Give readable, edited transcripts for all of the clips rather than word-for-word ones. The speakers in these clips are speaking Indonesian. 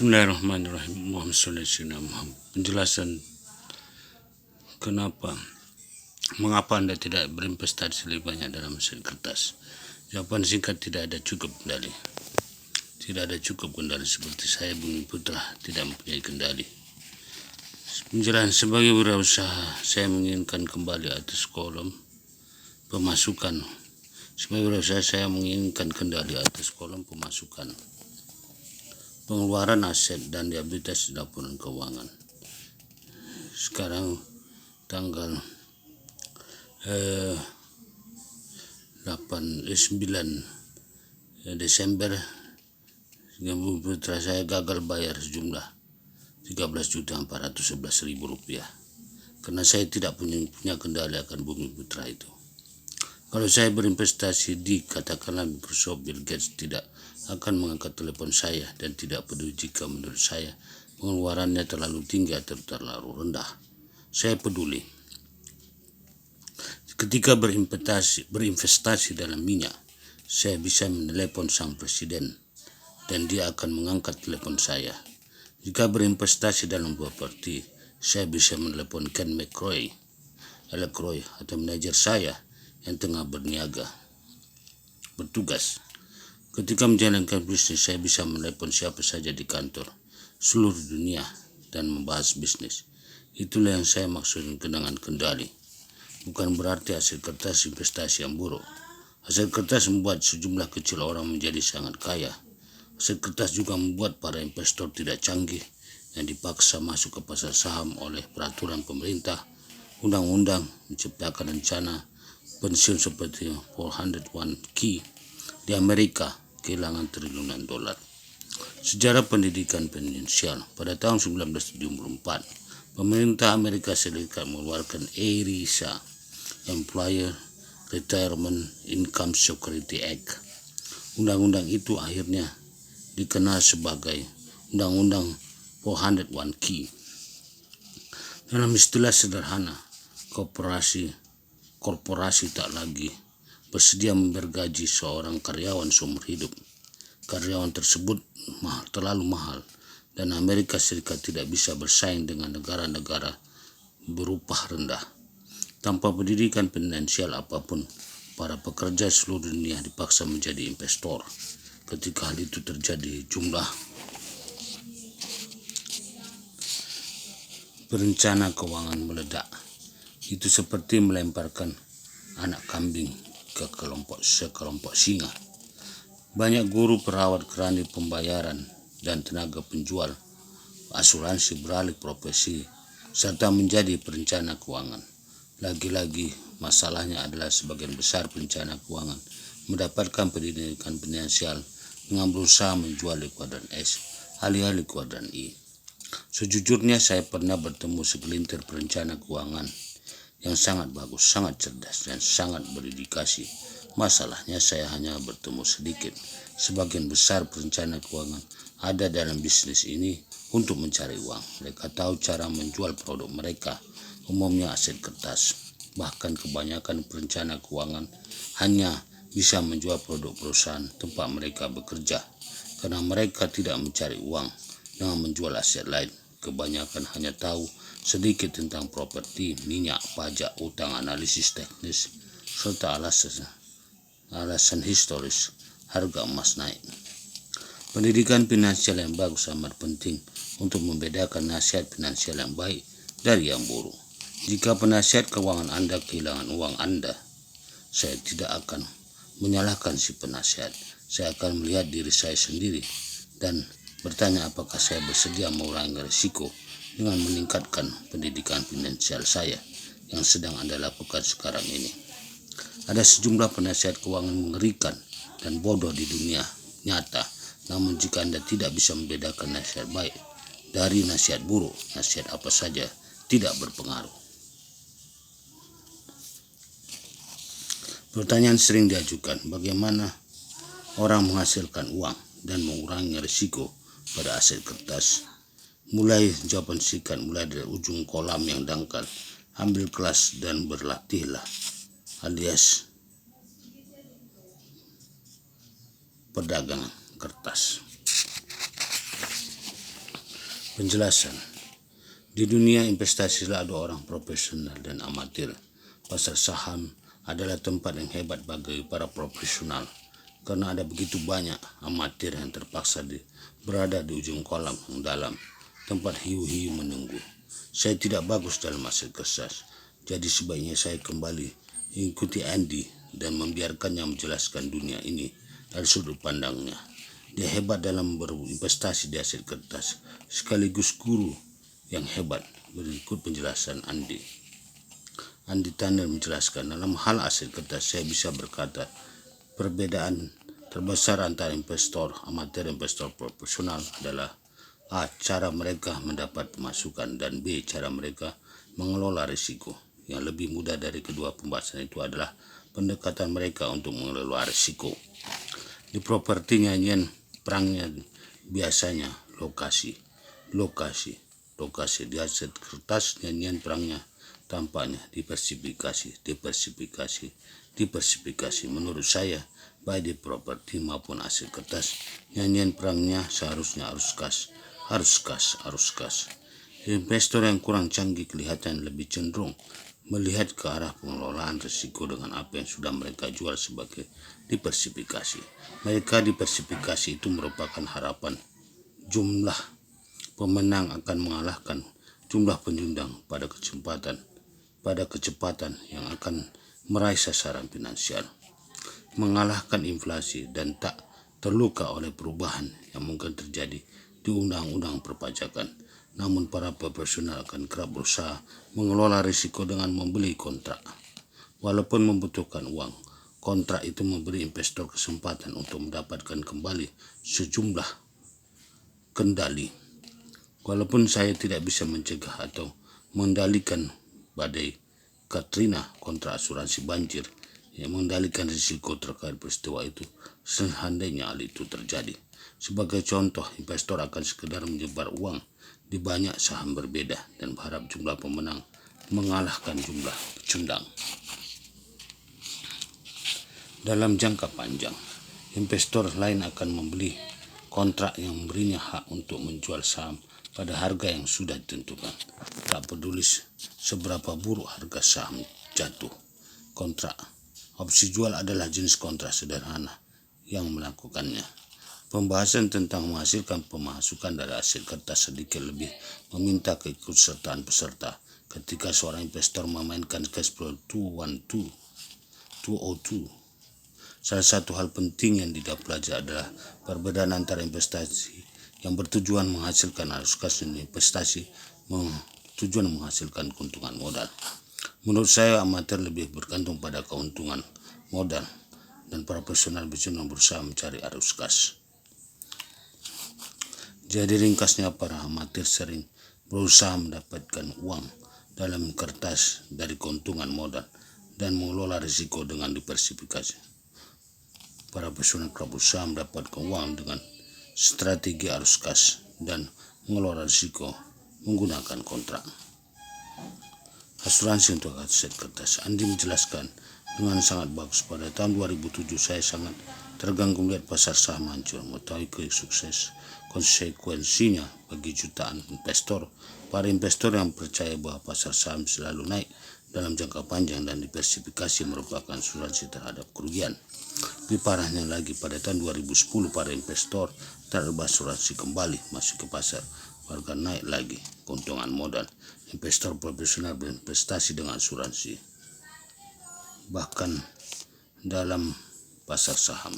Bismillahirrahmanirrahim. Muhammad sallallahu alaihi wasallam. Penjelasan mengapa Anda tidak berinvestasi lebih banyak dalam aset kertas. Jawaban singkat: tidak ada cukup kendali. Tidak ada cukup kendali. Seperti saya, Bumi Putra, tidak mempunyai kendali. Penjelasan: sebagai wirausaha, saya menginginkan kembali atas kolom pemasukan. Sebagai wirausaha, saya menginginkan kendali atas kolom pemasukan, pengeluaran aset, dan liabilitas laporan keuangan. Sekarang tanggal 9 Desember, Bumi Putra saya gagal bayar sejumlah Rp13.411.000 karena saya tidak punya kendali akan Bumi Putra itu. Kalau saya berinvestasi di katakanlah Microsoft, Bill Gates tidak akan mengangkat telepon saya dan tidak peduli jika menurut saya pengeluarannya terlalu tinggi atau terlalu rendah. Saya peduli. Ketika berinvestasi dalam minyak, saya bisa menelepon sang presiden dan dia akan mengangkat telepon saya. Jika berinvestasi dalam properti, saya bisa menelepon Ken McCrory atau manajer saya yang tengah bertugas. Ketika menjalankan bisnis, saya bisa menelepon siapa saja di kantor seluruh dunia dan membahas bisnis. Itulah yang saya maksud dengan kendali. Bukan berarti aset kertas investasi yang buruk. Aset kertas membuat sejumlah kecil orang menjadi sangat kaya. Aset kertas juga membuat para investor tidak canggih yang dipaksa masuk ke pasar saham oleh peraturan pemerintah, undang-undang menciptakan rencana pensiun seperti 401k di Amerika kehilangan triliunan dolar. Sejarah pendidikan finansial. Pada tahun 1974, pemerintah Amerika Serikat mengeluarkan ERISA, Employer Retirement Income Security Act. Undang-undang itu akhirnya dikenal sebagai Undang-Undang 401k. Dalam istilah sederhana, korporasi tak lagi bersedia bergaji seorang karyawan seumur hidup. Karyawan tersebut terlalu mahal dan Amerika Serikat tidak bisa bersaing dengan negara-negara berupah rendah. Tanpa pendidikan finansial apapun, para pekerja seluruh dunia dipaksa menjadi investor. Ketika hal itu terjadi, jumlah perencana keuangan meledak. Itu seperti melemparkan anak kambing ke sekelompok singa. Banyak guru, perawat, kerani pembayaran, dan tenaga penjual asuransi beralih profesi serta menjadi perencana keuangan. Lagi-lagi masalahnya adalah sebagian besar perencana keuangan mendapatkan pendidikan finansial dengan berusaha menjual di kuadran S, alih-alih kuadran I. Sejujurnya saya pernah bertemu segelintir perencana keuangan yang sangat bagus, sangat cerdas, dan sangat berdedikasi. Masalahnya saya hanya bertemu sedikit. Sebagian besar perencana keuangan ada dalam bisnis ini untuk mencari uang. Mereka tahu cara menjual produk mereka, umumnya aset kertas. Bahkan kebanyakan perencana keuangan hanya bisa menjual produk perusahaan tempat mereka bekerja, karena mereka tidak mencari uang dengan menjual aset lain. Kebanyakan hanya tahu sedikit tentang properti, minyak, pajak, utang, analisis teknis, serta alasan historis harga emas naik. Pendidikan finansial yang bagus amat penting untuk membedakan nasihat finansial yang baik dari yang buruk. Jika penasihat keuangan Anda kehilangan uang Anda, saya tidak akan menyalahkan si penasihat. Saya akan melihat diri saya sendiri dan bertanya apakah saya bersedia mengurangi risiko dengan meningkatkan pendidikan finansial saya yang sedang Anda lakukan sekarang ini. Ada sejumlah penasihat keuangan mengerikan dan bodoh di dunia nyata. Namun jika Anda tidak bisa membedakan nasihat baik dari nasihat buruk, nasihat apa saja tidak berpengaruh. Pertanyaan sering diajukan, bagaimana orang menghasilkan uang dan mengurangi risiko pada aset kertas? Jawaban singkat mulai dari ujung kolam yang dangkal. Ambil kelas dan berlatihlah, alias perdagangan kertas. Penjelasan. Di dunia investasi ada orang profesional dan amatir. Pasar saham adalah tempat yang hebat bagi para profesional karena ada begitu banyak amatir yang terpaksa berada di ujung kolam yang dalam, tempat hiu-hiu menunggu. Saya tidak bagus dalam aset kertas, jadi sebaiknya saya kembali mengikuti Andy dan membiarkannya menjelaskan dunia ini dari sudut pandangnya. Dia hebat dalam berinvestasi di aset kertas, sekaligus guru yang hebat. Berikut penjelasan Andy. Andy Tanner menjelaskan, dalam hal aset kertas saya bisa berkata perbedaan terbesar antara investor amatir dan investor profesional adalah A. Cara mereka mendapat pemasukan, dan B. Cara mereka mengelola risiko. Yang lebih mudah dari kedua pembahasan itu adalah pendekatan mereka untuk mengelola risiko. Di properti nyanyian perangnya biasanya lokasi. Di aset kertas nyanyian perangnya tampaknya diversifikasi. Menurut saya, baik di properti maupun aset kertas, nyanyian perangnya seharusnya arus kas. Investor yang kurang canggih kelihatan lebih cenderung melihat ke arah pengelolaan risiko dengan apa yang sudah mereka jual sebagai diversifikasi. Mereka diversifikasi itu merupakan harapan jumlah pemenang akan mengalahkan jumlah penyumbang pada kecepatan yang akan meraih sasaran finansial, mengalahkan inflasi dan tak terluka oleh perubahan yang mungkin terjadi di undang-undang perpajakan. Namun para profesional akan kerap berusaha mengelola risiko dengan membeli kontrak. Walaupun membutuhkan uang, kontrak itu memberi investor kesempatan untuk mendapatkan kembali sejumlah kendali. Walaupun saya tidak bisa mencegah atau mengendalikan badai Katrina, kontrak asuransi banjir yang mengendalikan risiko terkait peristiwa itu seandainya hal itu terjadi. Sebagai contoh, investor akan sekedar menyebar uang di banyak saham berbeda dan berharap jumlah pemenang mengalahkan jumlah pecundang. Dalam jangka panjang, investor lain akan membeli kontrak yang memberinya hak untuk menjual saham pada harga yang sudah ditentukan, tak peduli seberapa buruk harga saham jatuh. Kontrak opsi jual adalah jenis kontrak sederhana yang melakukannya. Pembahasan tentang menghasilkan pemasukan dari aset kertas sedikit lebih meminta keikutsertaan peserta. Ketika seorang investor memainkan cash flow 202, salah satu hal penting yang dipelajari adalah perbedaan antara investasi yang bertujuan menghasilkan arus kas dan investasi tujuan menghasilkan keuntungan modal. Menurut saya, amatir lebih bergantung pada keuntungan modal dan profesional biasanya berusaha mencari arus kas. Jadi ringkasnya, para amatir sering berusaha mendapatkan uang dalam kertas dari keuntungan modal dan mengelola risiko dengan diversifikasi. Para profesional berusaha mendapatkan uang dengan strategi arus kas dan mengelola risiko menggunakan kontrak. Asuransi untuk aset kertas. Andi menjelaskan dengan sangat bagus, pada tahun 2007 saya sangat terganggu melihat pasar saham hancur. Mengetahui konsekuensinya bagi jutaan investor. Para investor yang percaya bahwa pasar saham selalu naik dalam jangka panjang dan diversifikasi merupakan asuransi terhadap kerugian. Lebih parahnya lagi, pada tahun 2010 para investor terhadap asuransi kembali masuk ke pasar. Harga naik lagi keuntungan modal. Investor profesional berinvestasi dengan asuransi, bahkan dalam pasar saham.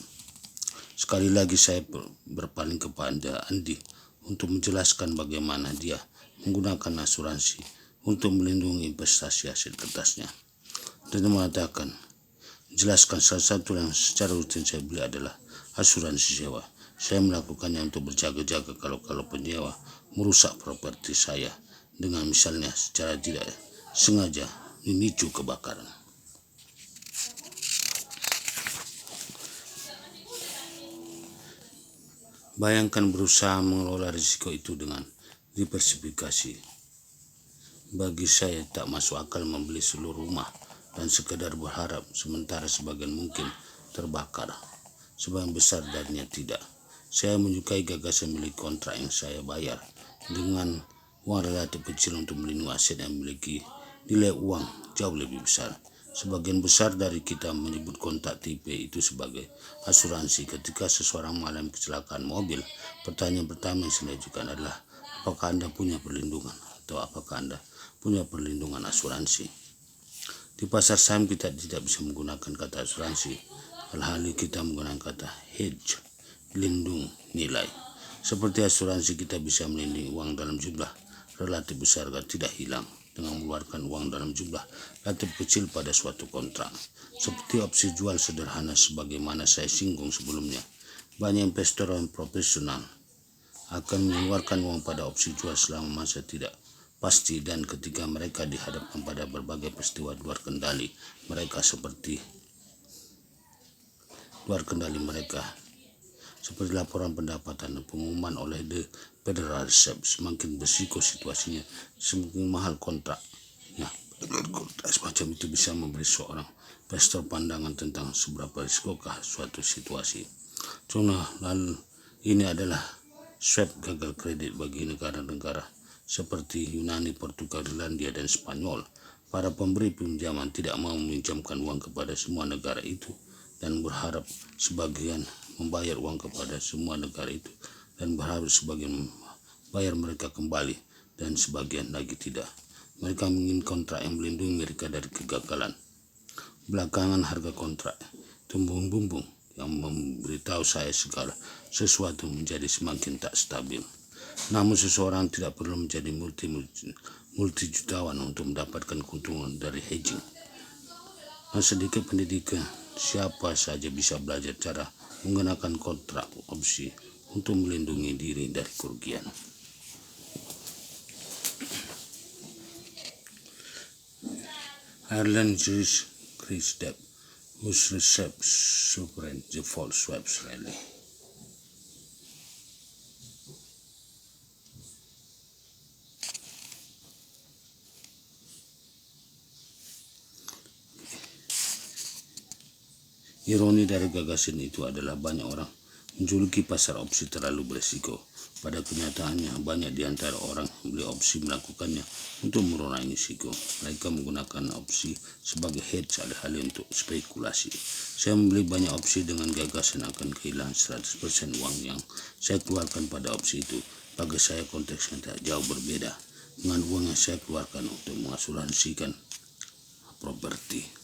Sekali lagi saya berpaling kepada Andi untuk menjelaskan bagaimana dia menggunakan asuransi untuk melindungi investasi aset kertasnya. Dan mengatakan, jelaskan salah satu yang secara rutin saya beli adalah asuransi sewa. Saya melakukannya untuk berjaga-jaga kalau penyewa merusak properti saya dengan misalnya secara tidak sengaja memicu kebakaran. Bayangkan berusaha mengelola risiko itu dengan diversifikasi. Bagi saya tak masuk akal membeli seluruh rumah dan sekedar berharap sementara sebagian mungkin terbakar, sebagian besar darinya tidak. Saya menyukai gagasan milik kontrak yang saya bayar dengan uang relatif kecil untuk melindungi aset yang memiliki nilai uang jauh lebih besar. Sebagian besar dari kita menyebut kontrak TP itu sebagai asuransi. Ketika seseorang mengalami kecelakaan mobil, pertanyaan pertama yang saya ajukan adalah, apakah Anda punya perlindungan atau apakah Anda punya perlindungan asuransi? Di pasar saham kita tidak bisa menggunakan kata asuransi, alhasil kita menggunakan kata hedge, lindung nilai. Seperti asuransi, kita bisa melindungi uang dalam jumlah relatif besar agar tidak hilang dengan mengeluarkan uang dalam jumlah relatif kecil pada suatu kontrak. Seperti opsi jual sederhana sebagaimana saya singgung sebelumnya. Banyak investor yang profesional akan mengeluarkan uang pada opsi jual selama masa tidak pasti, dan ketika mereka dihadapkan pada berbagai peristiwa luar kendali mereka seperti laporan pendapatan dan pengumuman oleh The Federal Reserve, semakin berisiko situasinya, semakin mahal kontraknya. Kontrak semacam itu bisa memberi seorang investor pandangan tentang seberapa riskokah suatu situasi. Contoh lalu ini adalah swap gagal kredit bagi negara-negara seperti Yunani, Portugal, Irlandia, dan Spanyol. Para pemberi pinjaman tidak mau meminjamkan uang kepada semua negara itu dan berharap sebagian membayar uang kepada semua negara itu dan berharap sebagian bayar mereka kembali dan sebagian lagi tidak. Mereka ingin kontrak yang melindungi mereka dari kegagalan. Belakangan harga kontrak tumbung-bumbung yang memberitahu saya segala sesuatu menjadi semakin tak stabil. Namun seseorang tidak perlu menjadi multi jutawan untuk mendapatkan keuntungan dari hedging. Dan sedikit pendidikan, siapa saja bisa belajar cara menggunakan kontrak opsi untuk melindungi diri dari kerugian. Ireland judge Chris Depp, whose received sovereign default swaps rally. Ironi dari gagasan itu adalah banyak orang menjuluki pasar opsi terlalu berisiko. Pada kenyataannya, banyak di antara orang yang beli opsi melakukannya untuk mengurangi risiko. Mereka menggunakan opsi sebagai hedge alih-alih untuk spekulasi. Saya membeli banyak opsi dengan gagasan akan kehilangan 100% uang yang saya keluarkan pada opsi itu. Bagi saya konteksnya tak jauh berbeda dengan uang yang saya keluarkan untuk mengasuransikan properti.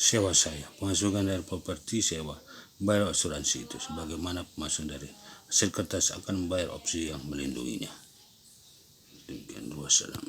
Sewa saya, pemasukan dari properti sewa membayar asuransi itu, sebagaimana pemasukan dari hasil kertas akan membayar opsi yang melindunginya. Demikian, wassalam.